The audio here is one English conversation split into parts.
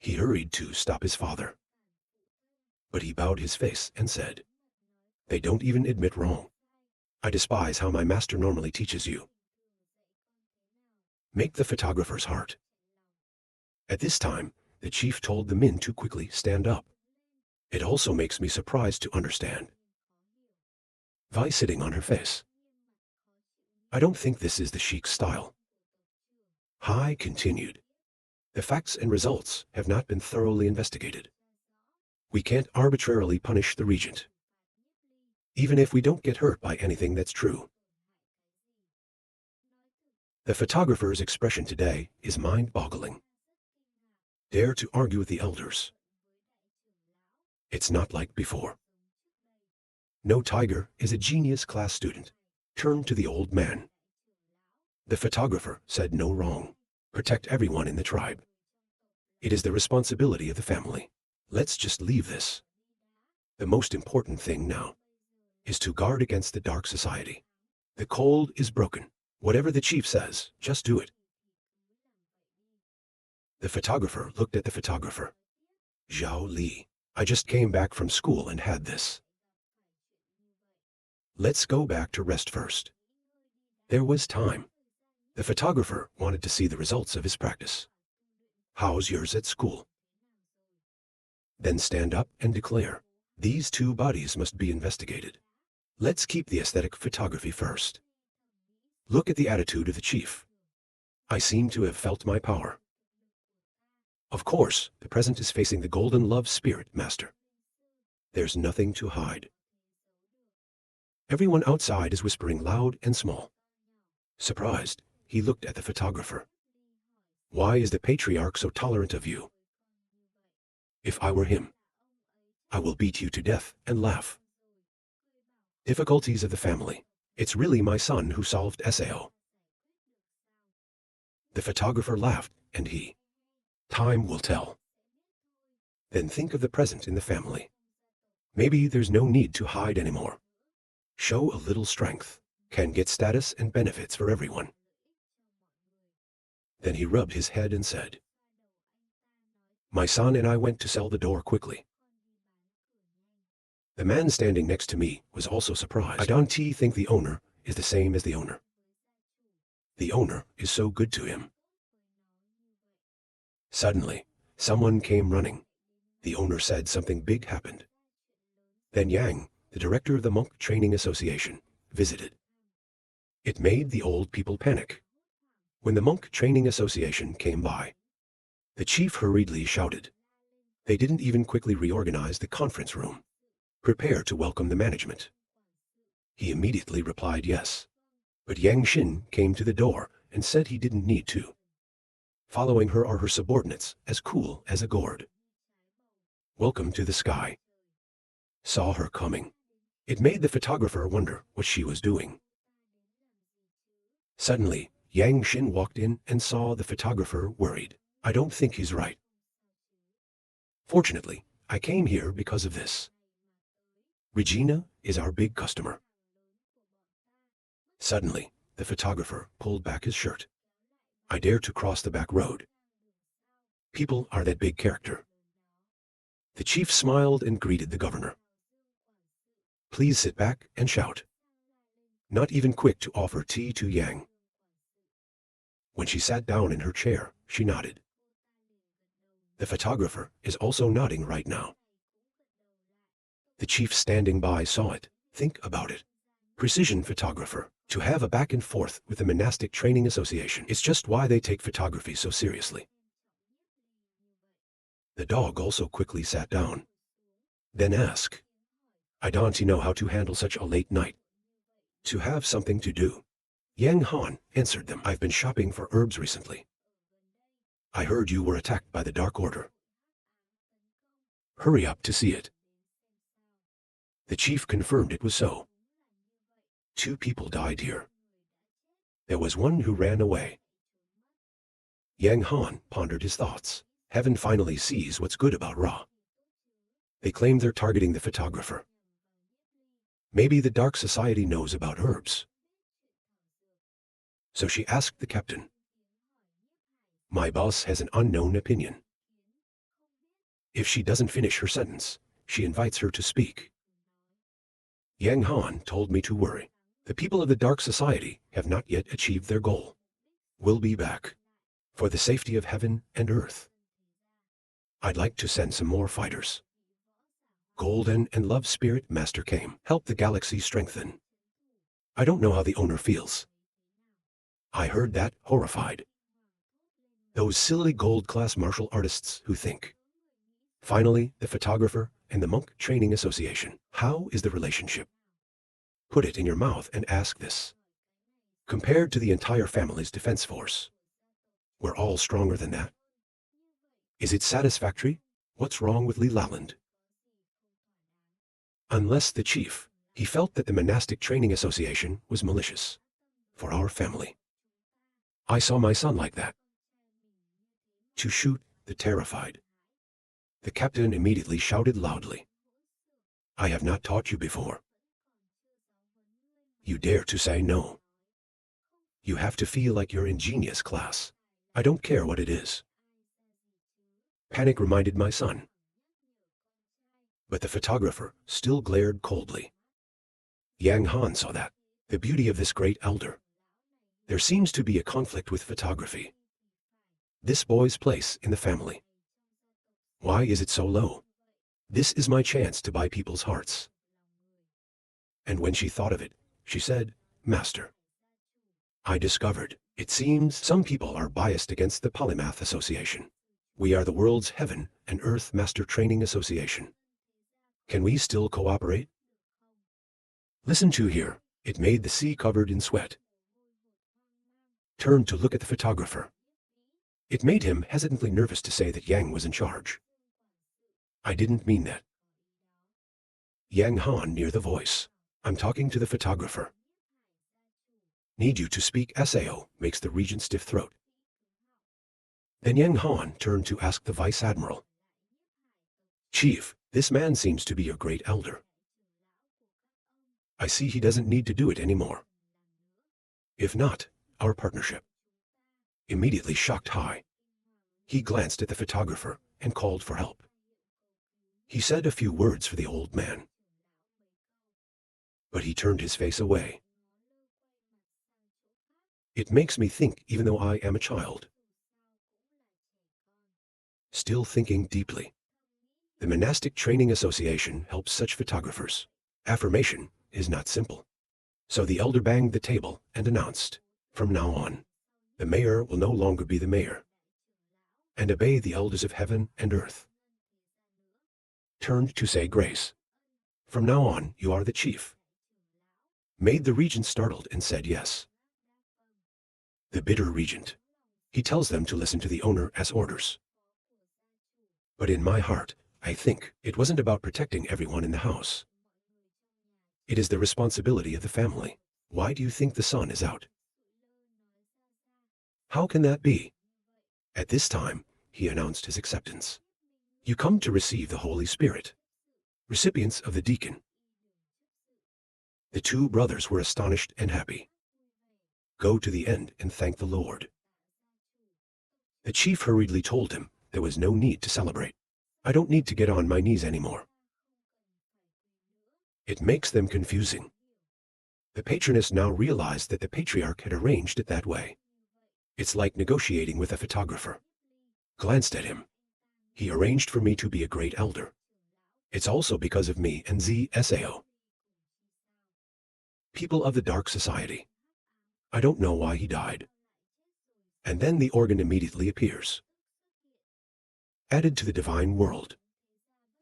He hurried to stop his father, but he bowed his face and said, "They don't even admit wrong. I despise how my master normally teaches you. Make the photographer's heart." At this time, the chief told the men to quickly stand up. It also makes me surprised to understand. Vi sitting on her face. I don't think this is the sheik's style. Hai continued. The facts and results have not been thoroughly investigated. We can't arbitrarily punish the regent, even if we don't get hurt by anything that's true. The photographer's expression today is mind-boggling. Dare to argue with the elders. It's not like before. No tiger is a genius class student. Turned to the old man. The photographer said no wrong. Protect everyone in the tribe. It is the responsibility of the family. Let's just leave this. The most important thing now is to guard against the dark society. The code is broken. Whatever the chief says, just do it. The photographer looked at the photographer. Nie Li, I just came back from school and had this. Let's go back to rest first. There was time. The photographer wanted to see the results of his practice. How's yours at school? Then stand up and declare, these two bodies must be investigated. Let's keep the aesthetic photography first. Look at the attitude of the chief. I seem to have felt my power. Of course, the present is facing the golden love spirit, master. There's nothing to hide. Everyone outside is whispering loud and small. Surprised, he looked at the photographer. Why is the patriarch so tolerant of you? If I were him, I will beat you to death and laugh. Difficulties of the family. It's really my son who solved SAO. The photographer laughed, and he. Time will tell. Then think of the present in the family. Maybe there's no need to hide anymore. Show a little strength. Can get status and benefits for everyone. Then he rubbed his head and said, my son and I went to sell the door quickly. The man standing next to me was also surprised. I don't think the owner is the same as the owner. The owner is so good to him. Suddenly, someone came running. The owner said something big happened. Then Yang, the director of the Monk Training Association, visited. It made the old people panic. When the Monk Training Association came by, the chief hurriedly shouted. They didn't even quickly reorganize the conference room. Prepare to welcome the management. He immediately replied yes. But Yang Xin came to the door and said he didn't need to. Following her are her subordinates, as cool as a gourd. Welcome to the sky. Saw her coming. It made the photographer wonder what she was doing. Suddenly, Yang Xin walked in and saw the photographer worried. I don't think he's right. Fortunately, I came here because of this. Regina is our big customer. Suddenly, the photographer pulled back his shirt. I dare to cross the back road. People are that big character. The chief smiled and greeted the governor. Please sit back and shout. Not even quick to offer tea to Yang. When she sat down in her chair, she nodded. The photographer is also nodding right now. The chief standing by saw it. Think about it. Precision photographer. To have a back and forth with the Monastic Training Association is just why they take photography so seriously. The dog also quickly sat down. Then asked, I don't know how to handle such a late night. To have something to do. Yang Han answered them. I've been shopping for herbs recently. I heard you were attacked by the Dark Order. Hurry up to see it. The chief confirmed it was so. 2 people died here. There was one who ran away. Yang Han pondered his thoughts. Heaven finally sees what's good about Ra. They claim they're targeting the photographer. Maybe the Dark Society knows about herbs. So she asked the captain. My boss has an unknown opinion. If she doesn't finish her sentence, she invites her to speak. Yang Han told me to worry. The people of the Dark Society have not yet achieved their goal. We'll be back. For the safety of heaven and earth. I'd like to send some more fighters. Golden and Love Spirit Master came. Help the galaxy strengthen. I don't know how the owner feels. I heard that, horrified. Those silly gold-class martial artists who think. Finally, the photographer and the Monk Training Association. How is the relationship? Put it in your mouth and ask this. Compared to the entire family's defense force, we're all stronger than that. Is it satisfactory? What's wrong with Li Laland? Unless the chief, he felt that the Monastic Training Association was malicious. For our family. I saw my son like that. To shoot the terrified. The captain immediately shouted loudly. I have not taught you before. You dare to say no. You have to feel like you're in genius class. I don't care what it is. Panic reminded my son. But the photographer still glared coldly. Yang Han saw that. The beauty of this great elder. There seems to be a conflict with photography. This boy's place in the family. Why is it so low? This is my chance to buy people's hearts. And when she thought of it, she said, Master. I discovered, it seems some people are biased against the Polymath Association. We are the world's Heaven and Earth Master Training Association. Can we still cooperate? Listen to here, it made the sea covered in sweat. Turned to look at the photographer. It made him hesitantly nervous to say that Yang was in charge. I didn't mean that. Yang Han near the voice. I'm talking to the photographer. Need you to speak SAO, makes the regent stiff throat. Then Yang Han turned to ask the vice admiral. Chief, this man seems to be your great elder. I see he doesn't need to do it anymore. If not, our partnership. Immediately shocked high. He glanced at the photographer and called for help. He said a few words for the old man. But he turned his face away. It makes me think even though I am a child. Still thinking deeply. The Monastic Training Association helps such photographers. Affirmation is not simple. So the elder banged the table and announced, from now on, the mayor will no longer be the mayor. And obey the elders of heaven and earth. Turned to say grace. From now on, you are the chief. Made the regent startled and said yes. The bitter regent. He tells them to listen to the owner as orders. But in my heart, I think it wasn't about protecting everyone in the house. It is the responsibility of the family. Why do you think the sun is out? How can that be? At this time, he announced his acceptance. You come to receive the Holy Spirit. Recipients of the deacon. The two brothers were astonished and happy. Go to the end and thank the Lord. The chief hurriedly told him there was no need to celebrate. I don't need to get on my knees anymore. It makes them confusing. The patroness now realized that the patriarch had arranged it that way. It's like negotiating with a photographer. Glanced at him. He arranged for me to be a great elder. It's also because of me and ZSAO. People of the Dark Society. I don't know why he died. And then the organ immediately appears. Added to the divine world.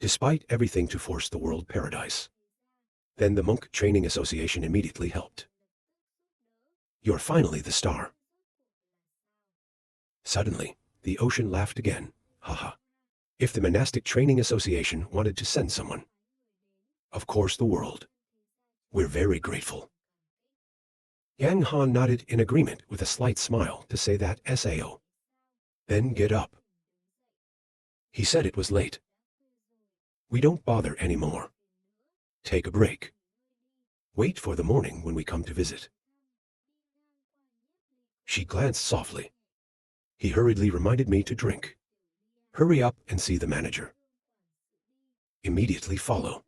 Despite everything to force the world paradise. Then the Monk Training Association immediately helped. You're finally the star. Suddenly, the ocean laughed again. Haha. If the Monastic Training Association wanted to send someone. Of course the world. We're very grateful. Yang Han nodded in agreement with a slight smile to say that SAO. Then get up. He said it was late. We don't bother anymore. Take a break. Wait for the morning when we come to visit. She glanced softly. He hurriedly reminded me to drink. Hurry up and see the manager. immediately follow.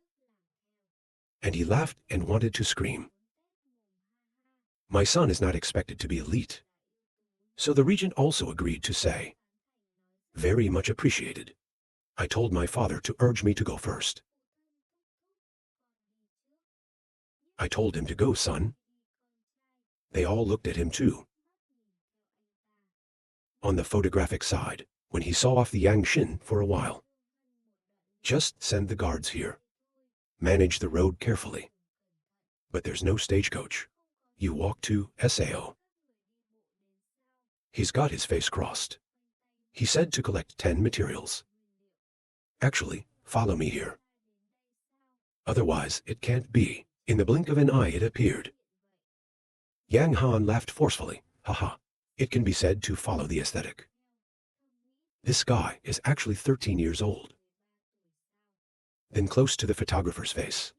And he laughed and wanted to scream. My son is not expected to be elite. So the regent also agreed to say, very much appreciated. I told my father to urge me to go first. I told him to go, son. They all looked at him too. On the photographic side, when he saw off the Yang Xin for a while. Just send the guards here. Manage the road carefully. But there's no stagecoach. You walk to Sao. He's got his face crossed. He said to collect 10 materials. Actually, follow me here. Otherwise, it can't be. In the blink of an eye it appeared. Yang Han laughed forcefully. Haha. It can be said to follow the aesthetic. This guy is actually 13 years old. Then close to the photographer's face.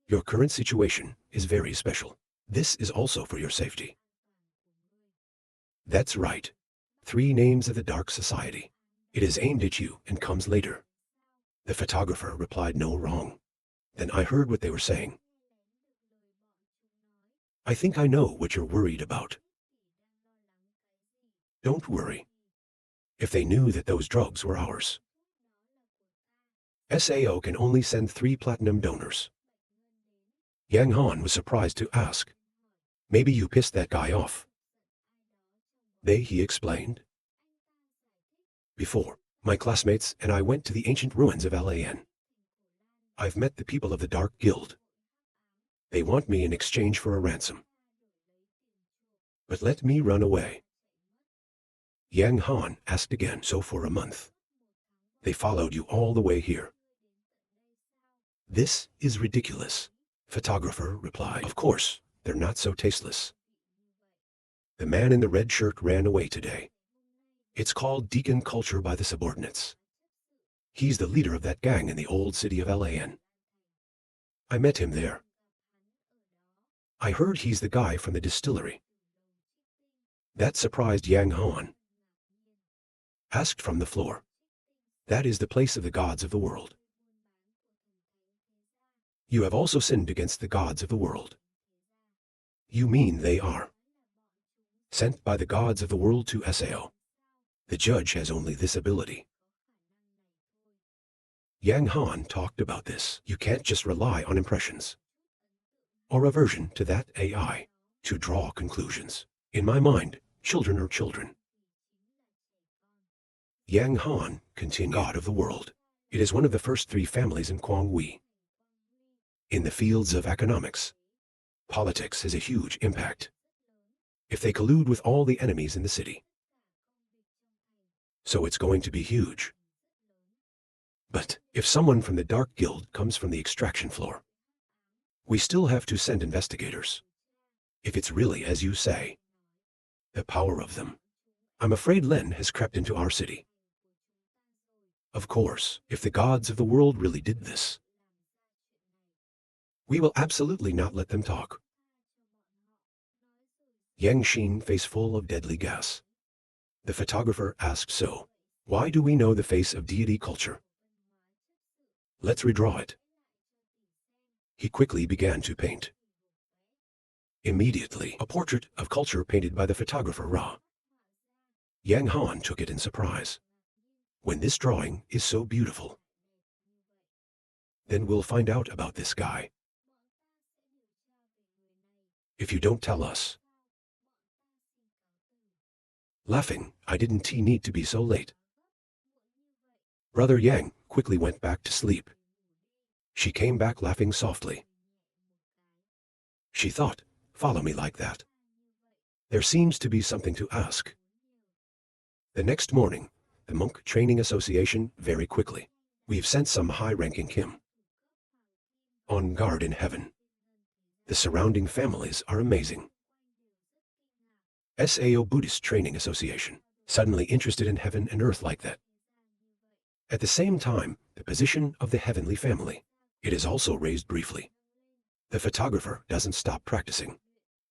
Your current situation is very special. This is also for your safety. That's right. 3 names of the Dark Society. It is aimed at you and comes later. The photographer replied, no, wrong. Then I heard what they were saying. I think I know what you're worried about. Don't worry. If they knew that those drugs were ours. Sao can only send 3 platinum donors. Yang Han was surprised to ask. Maybe you pissed that guy off. He explained. Before, my classmates and I went to the ancient ruins of Lan. I've met the people of the Dark Guild. They want me in exchange for a ransom. But let me run away. Yang Han asked again, so for a month. They followed you all the way here. This is ridiculous, photographer replied. Of course, they're not so tasteless. The man in the red shirt ran away today. It's called Deacon culture by the subordinates. He's the leader of that gang in the old city of Lan. I met him there. I heard he's the guy from the distillery. That surprised Yang Han. Asked from the floor. That is the place of the gods of the world. You have also sinned against the gods of the world. You mean they are sent by the gods of the world to Sao. The judge has only this ability. Yang Han talked about this. You can't just rely on impressions or aversion to that AI to draw conclusions. In my mind, children are children. Yang Han continued. God of the world. It is one of the first 3 families in Guanghui. In the fields of economics, politics has a huge impact. If they collude with all the enemies in the city. So it's going to be huge. But if someone from the Dark Guild comes from the extraction floor, we still have to send investigators. If it's really as you say, the power of them. I'm afraid Len has crept into our city. Of course, if the gods of the world really did this, we will absolutely not let them talk. Yang Xin face full of deadly gas. The photographer asked, so, why do we know the face of deity culture? Let's redraw it. He quickly began to paint. Immediately, a portrait of culture painted by the photographer Ra. Yang Han took it in surprise. When this drawing is so beautiful, then we'll find out about this guy. If you don't tell us. Laughing, I didn't need to be so late. Brother Yang quickly went back to sleep. She came back laughing softly. She thought, follow me like that. There seems to be something to ask. The next morning, the Monk Training Association very quickly. We've sent some high-ranking Kim on guard in heaven. The surrounding families are amazing. Sao Buddhist Training Association, suddenly interested in heaven and earth like that. At the same time, the position of the heavenly family, it is also raised briefly. The photographer doesn't stop practicing.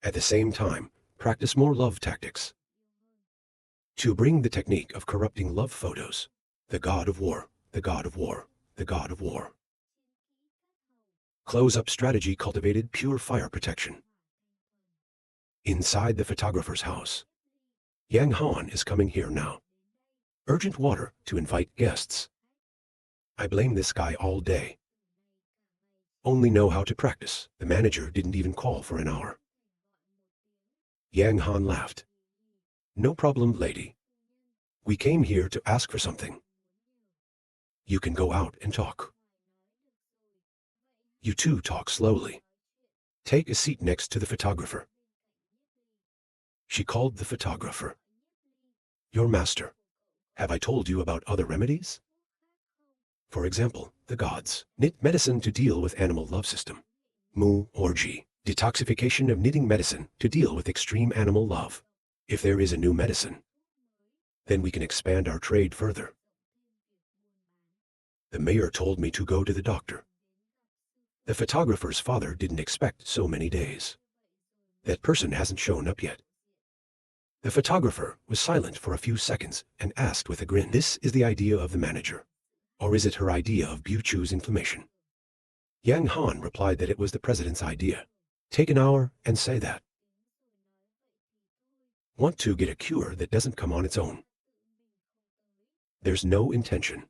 At the same time, practice more love tactics. To bring the technique of corrupting love photos, the god of war, the god of war. Close-up strategy cultivated pure fire protection. Inside the photographer's house. Yang Han is coming here now. Urgent water to invite guests. I blame this guy all day. Only know how to practice. The manager didn't even call for an hour. Yang Han laughed. No problem, lady. We came here to ask for something. You can go out and talk. You two talk slowly. Take a seat next to the photographer. She called the photographer. Your master. Have I told you about other remedies? For example, the gods knit medicine to deal with animal love system. Mu or Ji, detoxification of knitting medicine to deal with extreme animal love. If there is a new medicine, then we can expand our trade further. The mayor told me to go to the doctor. The photographer's father didn't expect so many days. That person hasn't shown up yet. The photographer was silent for a few seconds and asked with a grin, this is the idea of the manager. Or is it her idea of Bu-Chu's inflammation? Yang Han replied that it was the president's idea. Take an hour and say that. Want to get a cure that doesn't come on its own. There's no intention.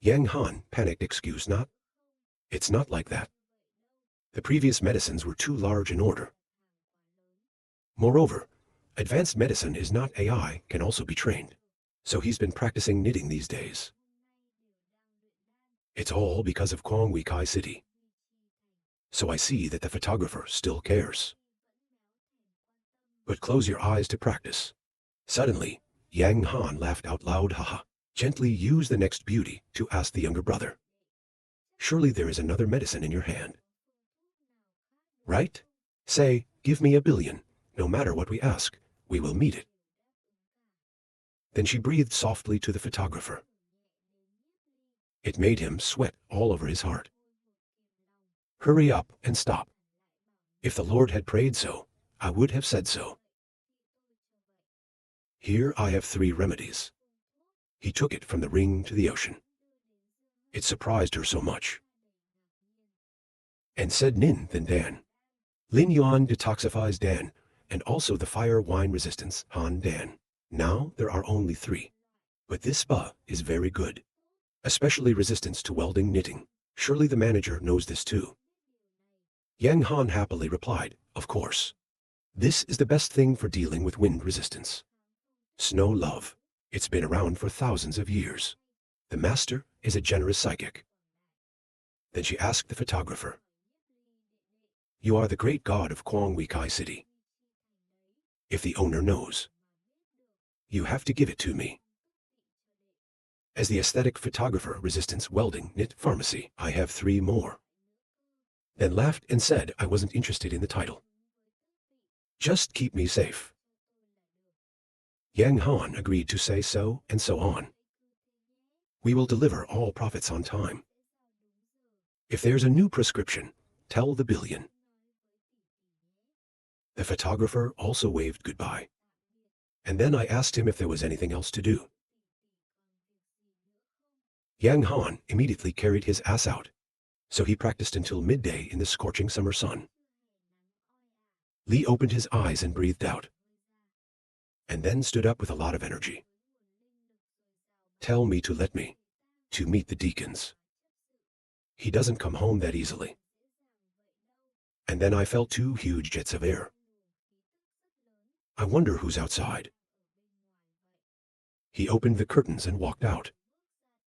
Yang Han panicked, excuse not. It's not like that. The previous medicines were too large in order. Moreover, advanced medicine is not AI, can also be trained. So he's been practicing knitting these days. It's all because of Kwangwi City. So I see that the photographer still cares. But close your eyes to practice. Suddenly, Yang Han laughed out loud, haha. Gently use the next beauty to ask the younger brother. Surely there is another medicine in your hand. Right? Say, give me 1 billion. No matter what we ask, we will meet it. Then she breathed softly to the photographer. It made him sweat all over his heart. Hurry up and stop. If the Lord had prayed so, I would have said so. Here I have 3 remedies. He took it from the ring to the ocean. It surprised her so much. And said Nin then Dan. Lin Yuan detoxifies Dan, and also the fire wine resistance, Han Dan. Now there are only 3. But this spa is very good. Especially resistance to welding knitting. Surely the manager knows this too. Yang Han happily replied, of course. This is the best thing for dealing with wind resistance. Snow love. It's been around for thousands of years. The master is a generous psychic. Then she asked the photographer. You are the great god of Kwangwi City. If the owner knows, you have to give it to me. As the aesthetic photographer, resistance, welding, knit, pharmacy, I have 3 more. Then laughed and said I wasn't interested in the title. Just keep me safe. Yang Han agreed to say so and so on. We will deliver all profits on time. If there's a new prescription, tell the billion. The photographer also waved goodbye. And then I asked him if there was anything else to do. Yang Han immediately carried his ass out, so he practiced until midday in the scorching summer sun. Li opened his eyes and breathed out, and then stood up with a lot of energy. Tell me to let me, to meet the deacons. He doesn't come home that easily. And then I felt 2 huge jets of air. I wonder who's outside. He opened the curtains and walked out.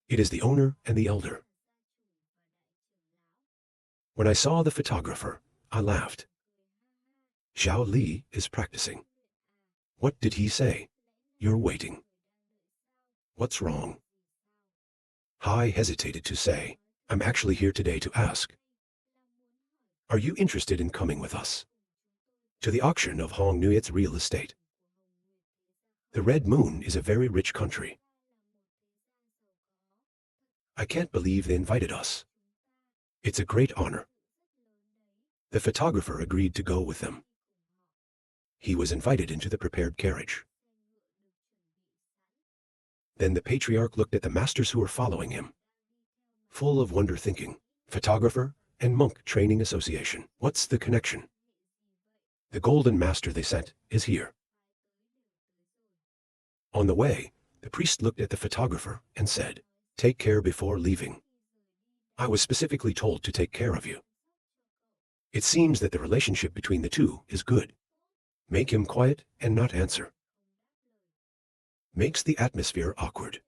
It is the owner and the elder. When I saw the photographer, I laughed. Xiao Li is practicing. What did he say? You're waiting. What's wrong? Hai hesitated to say, I'm actually here today to ask. Are you interested in coming with us to the auction of Hong Nuyet's real estate? The Red Moon is a very rich country. I can't believe they invited us. It's a great honor. The photographer agreed to go with them. He was invited into the prepared carriage. Then the patriarch looked at the masters who were following him. full of wonder thinking, photographer and monk training association. What's the connection? The golden master they sent is here. On the way, the priest looked at the photographer and said, "Take care before leaving. I was specifically told to take care of you." It seems that the relationship between the two is good. Make him quiet and not answer. Makes the atmosphere awkward.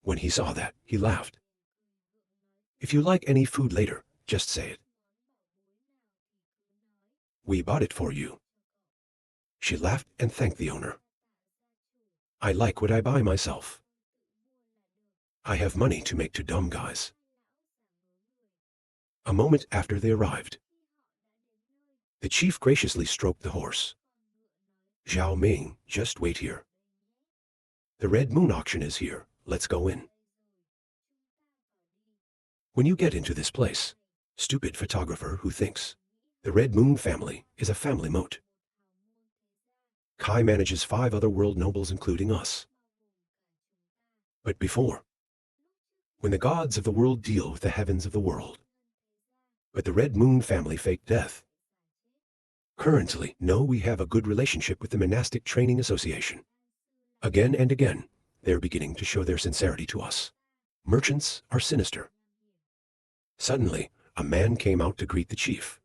When he saw that, he laughed. If you like any food later, just say it. We bought it for you. She laughed and thanked the owner. I like what I buy myself. I have money to make to dumb guys. A moment after they arrived, the chief graciously stroked the horse. Zhao Ming, just wait here. The Red Moon auction is here, let's go in. When you get into this place, stupid photographer who thinks the Red Moon family is a family moat. Kai manages 5 other world nobles including us. But before, when the gods of the world deal with the heavens of the world, but the Red Moon family faked death. Currently, no, we have a good relationship with the Monastic Training Association. Again and again, they're beginning to show their sincerity to us. Merchants are sinister. Suddenly, a man came out to greet the chief.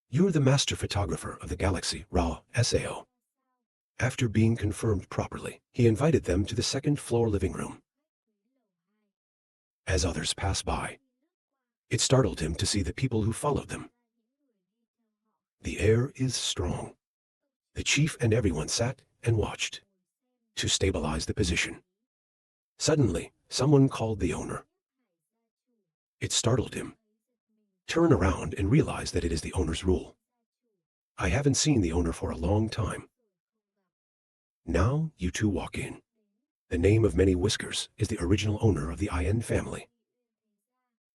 You're the master photographer of the galaxy, Ra Sao. After being confirmed properly, he invited them to the second-floor living room. As others passed by, it startled him to see the people who followed them. The air is strong. The chief and everyone sat and watched to stabilize the position. Suddenly, someone called the owner. It startled him. Turn around and realize that it is the owner's rule. I haven't seen the owner for a long time. Now you two walk in. The name of Many Whiskers is the original owner of the IN family.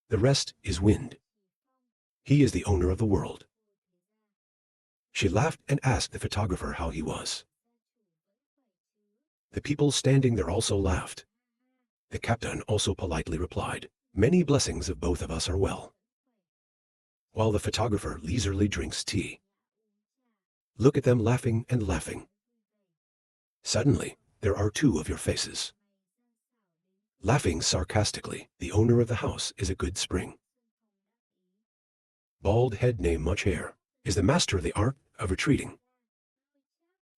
The rest is Wind. He is the owner of the world. She laughed and asked the photographer how he was. The people standing there also laughed. The captain also politely replied, "Many blessings of both of us are well." While the photographer leisurely drinks tea. Look at them laughing and laughing. Suddenly, there are 2 of your faces. Laughing sarcastically, the owner of the house is a good spring. Bald head named Much Hair is the master of the art of retreating.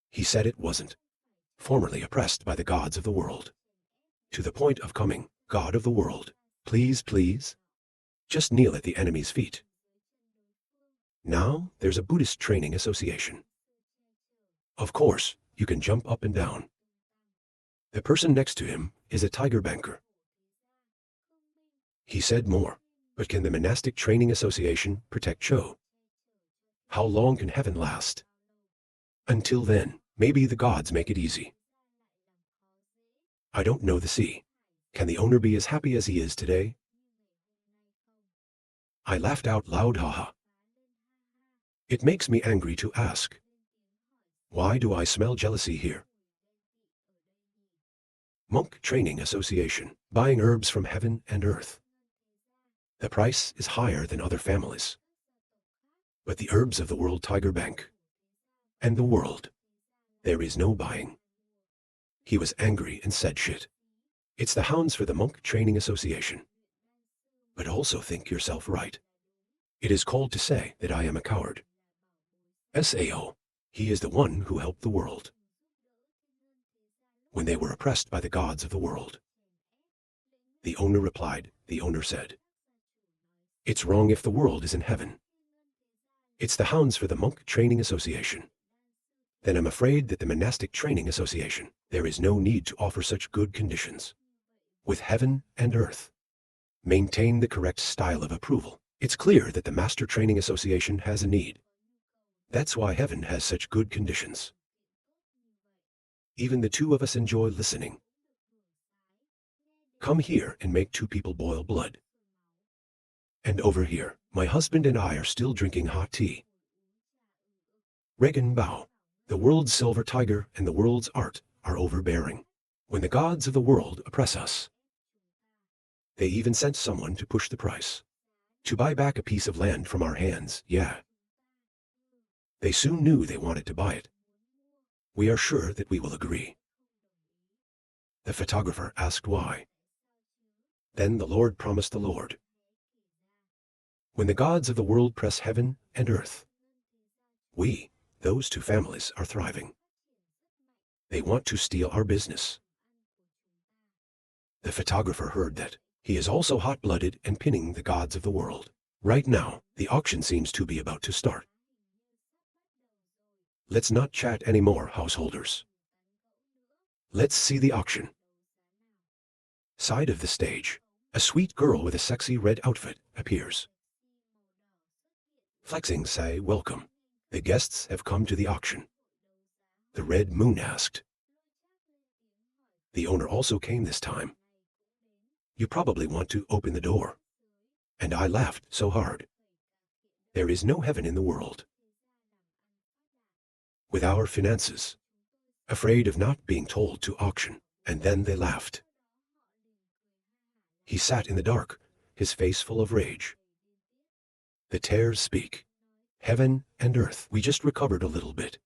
He said it wasn't. Formerly oppressed by the gods of the world. To the point of coming, God of the world, please, please, just kneel at the enemy's feet. Now there's a Buddhist training association. Of course, you can jump up and down. The person next to him is a tiger banker. He said more, but can the Monastic Training Association protect Cho? How long can heaven last? Until then, maybe the gods make it easy. I don't know the sea. Can the owner be as happy as he is today? I laughed out loud, haha. It makes me angry to ask. Why do I smell jealousy here? Monk Training Association, buying herbs from heaven and earth. The price is higher than other families. But the herbs of the World Tiger Bank and the world, there is no buying. He was angry and said shit. It's the hounds for the Monk Training Association. But also think yourself right. It is cold to say that I am a coward. Sao, he is the one who helped the world. When they were oppressed by the gods of the world. The owner replied, the owner said, it's wrong if the world is in heaven. It's the hounds for the Monk Training Association. Then I'm afraid that the Monastic Training Association, there is no need to offer such good conditions. With heaven and earth. Maintain the correct style of approval. It's clear that the Master Training Association has a need. That's why heaven has such good conditions. Even the 2 of us enjoy listening. Come here and make 2 people boil blood. And over here, my husband and I are still drinking hot tea. Regan Bao, the world's silver tiger and the world's art are overbearing. When the gods of the world oppress us, They even sent someone to push the price. To buy back a piece of land from our hands, yeah. They soon knew they wanted to buy it. We are sure that we will agree. The photographer asked why. Then the Lord promised the Lord. When the gods of the world press heaven and earth, we, those two families, are thriving. They want to steal our business. The photographer heard that. He is also hot-blooded and pinning the gods of the world. Right now, the auction seems to be about to start. Let's not chat anymore, householders. Let's see the auction. Side of the stage, a sweet girl with a sexy red outfit appears. Flexing say, welcome. The guests have come to the auction. The Red Moon asked. The owner also came this time. You probably want to open the door. And I laughed so hard. There is no heaven in the world. With our finances, afraid of not being told to auction, and then they laughed. He sat in the dark, his face full of rage. The tares speak. Heaven and earth, we just recovered a little bit.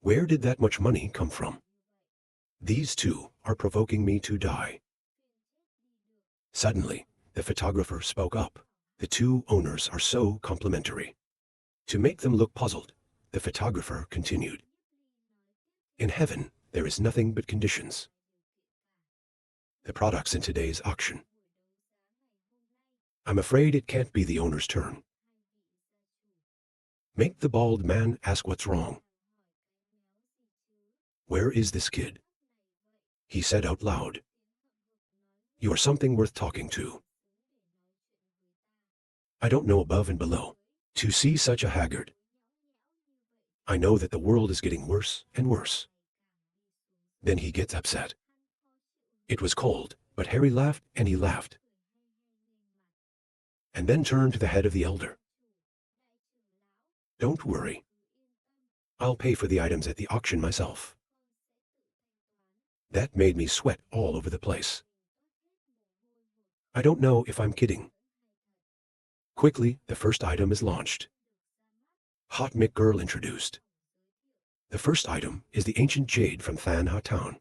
Where did that much money come from? These two are provoking me to die. Suddenly, the photographer spoke up. The two owners are so complimentary. To make them look puzzled, the photographer continued. In heaven, there is nothing but conditions. The products in today's auction. I'm afraid it can't be the owner's turn. Make the bald man ask what's wrong. Where is this kid? He said out loud. You are something worth talking to. I don't know above and below. To see such a haggard. I know that the world is getting worse and worse. Then he gets upset. It was cold, but Harry laughed and he laughed. And then turned to the head of the elder. Don't worry. I'll pay for the items at the auction myself. That made me sweat all over the place. I don't know if I'm kidding. Quickly, the first item is launched. Hot Mick Girl introduced. The first item is the ancient jade from Thanha Town.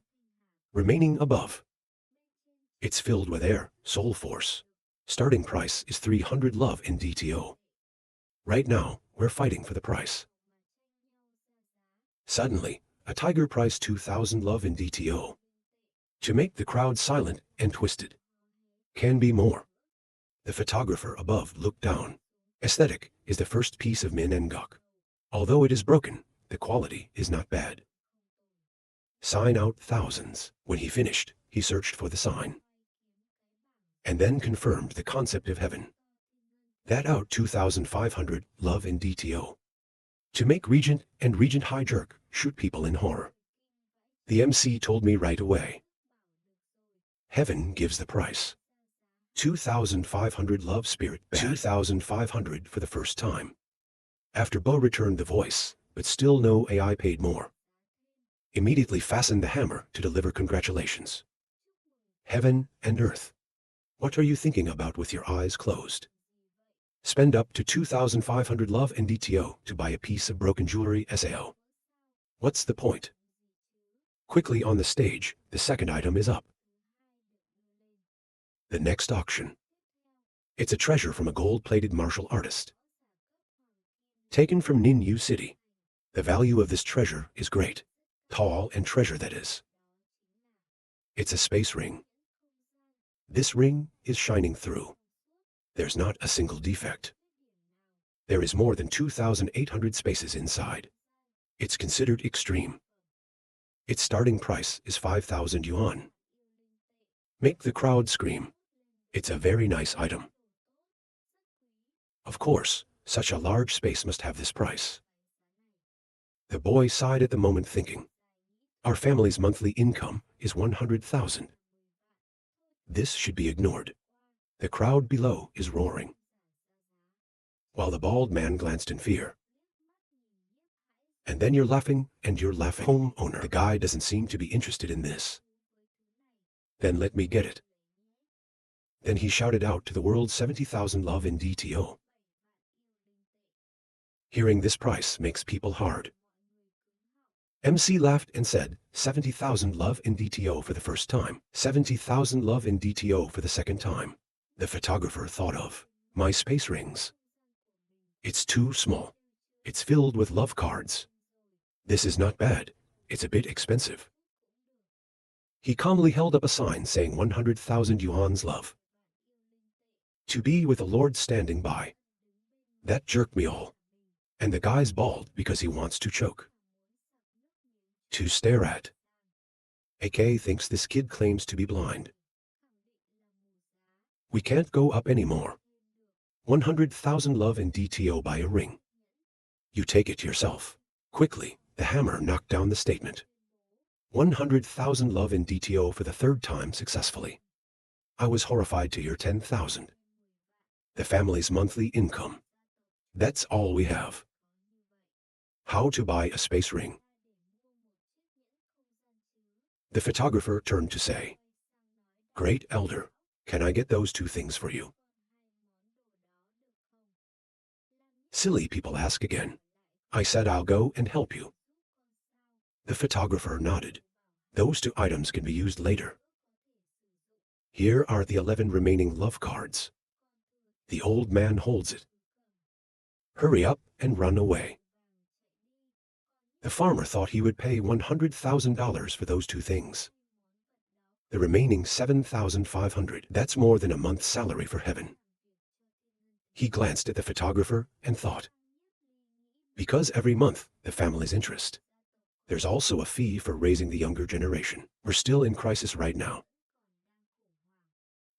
Remaining above. It's filled with air, soul force. Starting price is 300 love in DTO. Right now, we're fighting for the price. Suddenly, a tiger price 2,000 love in DTO. To make the crowd silent and twisted. Can be more. The photographer above looked down. Aesthetic is the first piece of Min and Gok. Although it is broken, the quality is not bad. Sign out thousands. When he finished, he searched for the sign. And then confirmed the concept of heaven. That out 2,500 love in DTO. To make Regent and Regent High Jerk shoot people in horror. The MC told me right away. Heaven gives the price. 2,500 love spirit bad. 2,500 for the first time. After Bo returned the voice, but still no AI paid more. Immediately fastened the hammer to deliver congratulations. Heaven and earth. What are you thinking about with your eyes closed? Spend up to 2,500 love and DTO to buy a piece of broken jewelry SAO. What's the point? Quickly on the stage, the second item is up. The next auction. It's a treasure from a gold-plated martial artist. Taken from Ninyu City. The value of this treasure is great. Tall and treasure that is. It's a space ring. This ring is shining through. There's not a single defect. There is more than 2,800 spaces inside. It's considered extreme. Its starting price is 5,000 yuan. Make the crowd scream. It's a very nice item. Of course, such a large space must have this price. The boy sighed at the moment thinking. Our family's monthly income is 100,000. This should be ignored. The crowd below is roaring. While the bald man glanced in fear. And then you're laughing and you're laughing. Homeowner. The guy doesn't seem to be interested in this. Then let me get it. Then he shouted out to the world 70,000 love in DTO. Hearing this price makes people hard. MC laughed and said, 70,000 love in DTO for the first time, 70,000 love in DTO for the second time. The photographer thought of my space rings. It's too small. It's filled with love cards. This is not bad. It's a bit expensive. He calmly held up a sign saying 100,000 yuan's love. To be with the Lord standing by. That jerked me all. And the guy's bald because he wants to choke. To stare at. AK thinks this kid claims to be blind. We can't go up anymore. 100,000 love in DTO buy a ring. You take it yourself. Quickly, the hammer knocked down the statement. 100,000 love in DTO for the third time successfully. I was horrified to hear 10,000. The family's monthly income. That's all we have. How to buy a space ring. The photographer turned to say, Great Elder, can I get those two things for you? Silly people ask again. I said I'll go and help you. The photographer nodded. Those two items can be used later. Here are the 11 remaining love cards. The old man holds it. Hurry up and run away. The farmer thought he would pay $100,000 for those two things. The remaining 7,500, that's more than a month's salary for heaven. He glanced at the photographer and thought, because every month the family's interest. There's also a fee for raising the younger generation. We're still in crisis right now.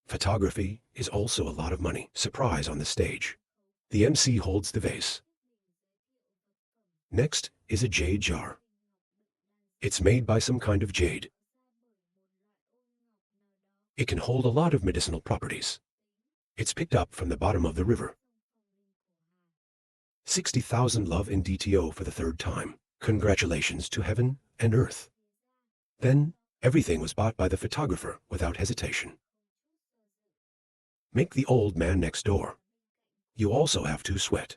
Photography is also a lot of money. Surprise on the stage. The MC holds the vase. Next is a jade jar. It's made by some kind of jade. It can hold a lot of medicinal properties. It's picked up from the bottom of the river. 60,000 love in DTO for the third time. Congratulations to heaven and earth. Then, everything was bought by the photographer without hesitation. Make the old man next door. You also have to sweat.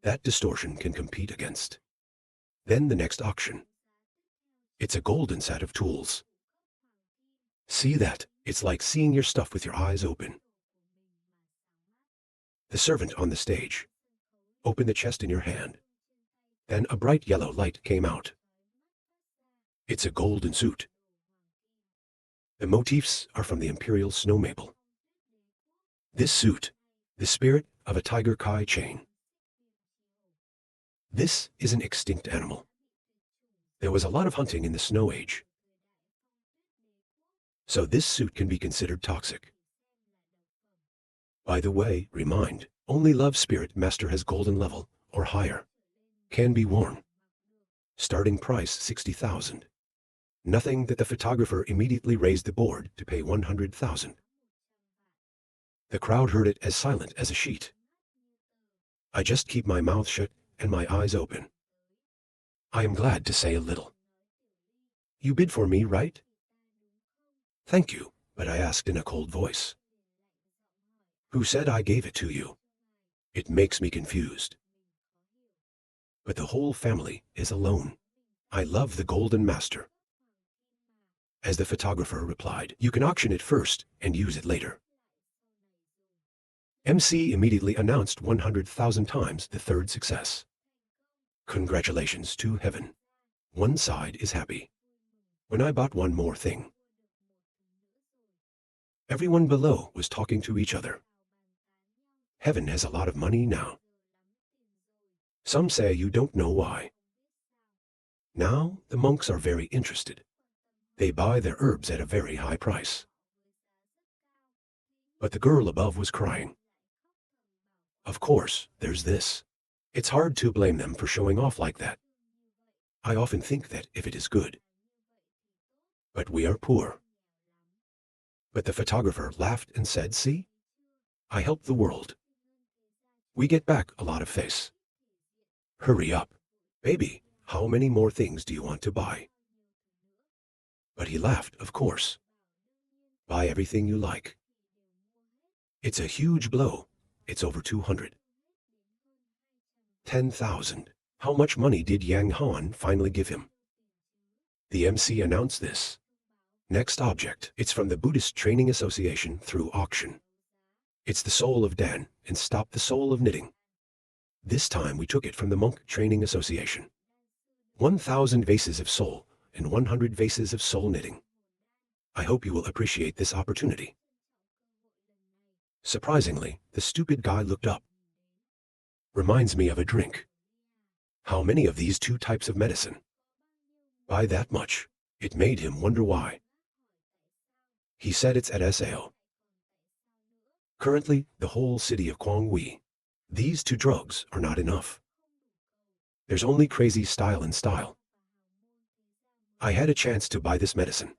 That distortion can compete against. Then the next auction. It's a golden set of tools. See that? It's like seeing your stuff with your eyes open. The servant on the stage. Open the chest in your hand. Then a bright yellow light came out. It's a golden suit. The motifs are from the imperial snow maple. This suit, the spirit of a tiger kai chain. This is an extinct animal. There was a lot of hunting in the Snow Age. So this suit can be considered toxic. By the way, remind, only Love Spirit Master has golden level or higher. Can be worn. Starting price 60,000. Nothing that the photographer immediately raised the board to pay 100,000. The crowd heard it as silent as a sheet. I just keep my mouth shut and my eyes open. I am glad to say a little. You bid for me, right? Thank you, but I asked in a cold voice. Who said I gave it to you? It makes me confused. But the whole family is alone. I love the Golden Master. As the photographer replied, you can auction it first and use it later. MC immediately announced 100,000 times the third success. Congratulations to heaven. One side is happy. When I bought one more thing. Everyone below was talking to each other. Heaven has a lot of money now. Some say you don't know why. Now the monks are very interested. They buy their herbs at a very high price. But the girl above was crying. Of course, there's this. It's hard to blame them for showing off like that. I often think that if it is good. But we are poor. But the photographer laughed and said, see? I help the world. We get back a lot of face. Hurry up. Baby, how many more things do you want to buy? But he laughed, of course. Buy everything you like. It's a huge blow. It's over 210,000. How much money did Yang Han finally give him? The MC announced this. Next object. It's from the Buddhist Training Association through auction. It's the soul of Dan and stop the soul of knitting. This time we took it from the Monk Training Association. 1,000 vases of soul and 100 vases of soul knitting. I hope you will appreciate this opportunity. Surprisingly, the stupid guy looked up. Reminds me of a drink. How many of these two types of medicine? By that much. It made him wonder why. He said it's at SAO. Currently, the whole city of Kwangwi. These two drugs are not enough. There's only crazy style and style. I had a chance to buy this medicine.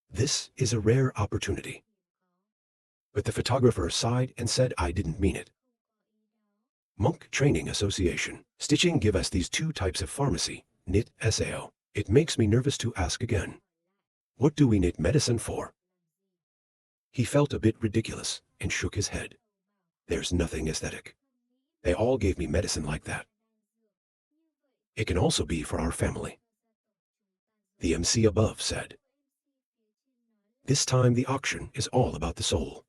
This is a rare opportunity. But the photographer sighed and said I didn't mean it. Monk Training Association. Stitching give us these two types of pharmacy, knit SAO. It makes me nervous to ask again. What do we knit medicine for? He felt a bit ridiculous and shook his head. There's nothing aesthetic. They all gave me medicine like that. It can also be for our family. The MC above said. This time the auction is all about the soul.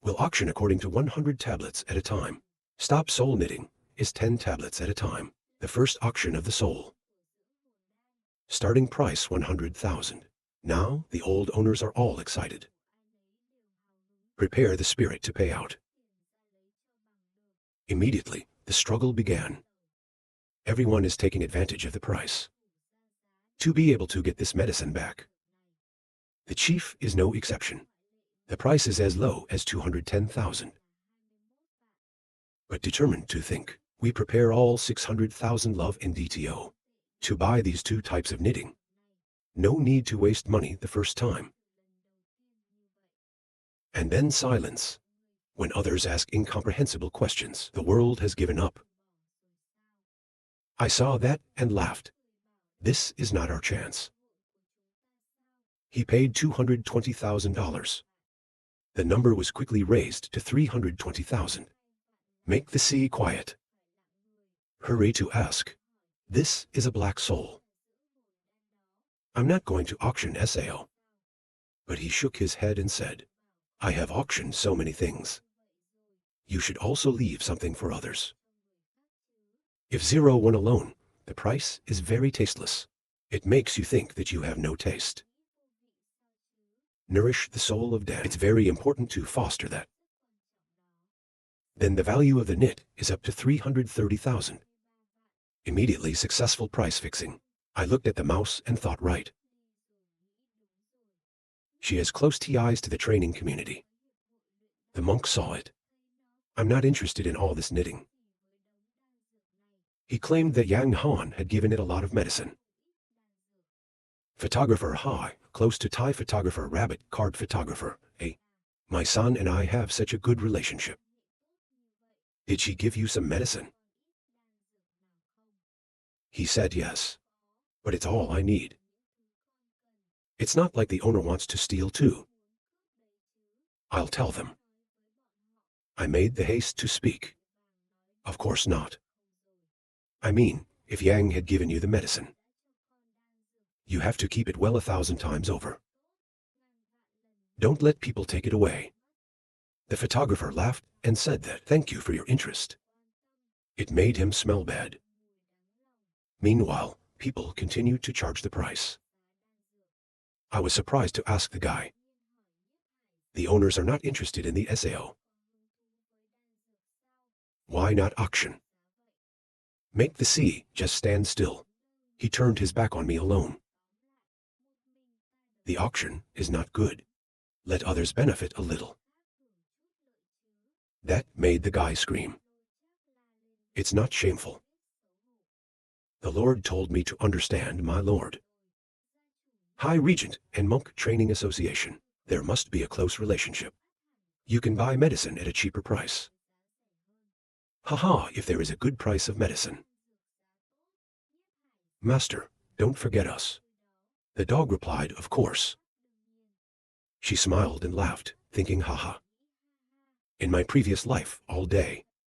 We'll auction according to 100 tablets at a time. Stop soul knitting is 10 tablets at a time. The first auction of the soul. Starting price 100,000. Now the old owners are all excited. Prepare the spirit to pay out. Immediately, the struggle began. Everyone is taking advantage of the price. To be able to get this medicine back. The chief is no exception. The price is as low as 210,000. But determined to think, we prepare all 600,000 love in DTO. To buy these two types of knitting. No need to waste money the first time. And then silence. When others ask incomprehensible questions, the world has given up. I saw that and laughed. This is not our chance. He paid $220,000. The number was quickly raised to 320,000. Make the sea quiet. Hurry to ask. This is a black soul. I'm not going to auction SAO. But he shook his head and said, I have auctioned so many things. You should also leave something for others. If 01 alone, the price is very tasteless. It makes you think that you have no taste. Nourish the soul of Dan. It's very important to foster that. Then the value of the knit is up to 330,000. Immediately successful price fixing. I looked at the mouse and thought right. She has close ties to the training community. The monk saw it. I'm not interested in all this knitting. He claimed that Yang Han had given it a lot of medicine. Photographer Hai, close to Thai photographer Rabbit, card photographer, my son and I have such a good relationship. Did she give you some medicine? He said yes. But it's all I need. It's not like the owner wants to steal too. I'll tell them. I made the haste to speak. Of course not. I mean, if Yang had given you the medicine, you have to keep it well 1,000 times over. Don't let people take it away. The photographer laughed and said that, thank you for your interest. It made him smell bad. Meanwhile, people continued to charge the price. I was surprised to ask the guy. The owners are not interested in the SAO. Why not auction? Make the sea just stand still. He turned his back on me alone. The auction is not good. Let others benefit a little. That made the guy scream. It's not shameful. The Lord told me to understand my Lord. High Regent and Monk Training Association, there must be a close relationship. You can buy medicine at a cheaper price. Haha, if there is a good price of medicine. Master, don't forget us. The dog replied, of course. She smiled and laughed, thinking, haha. In my previous life, all day,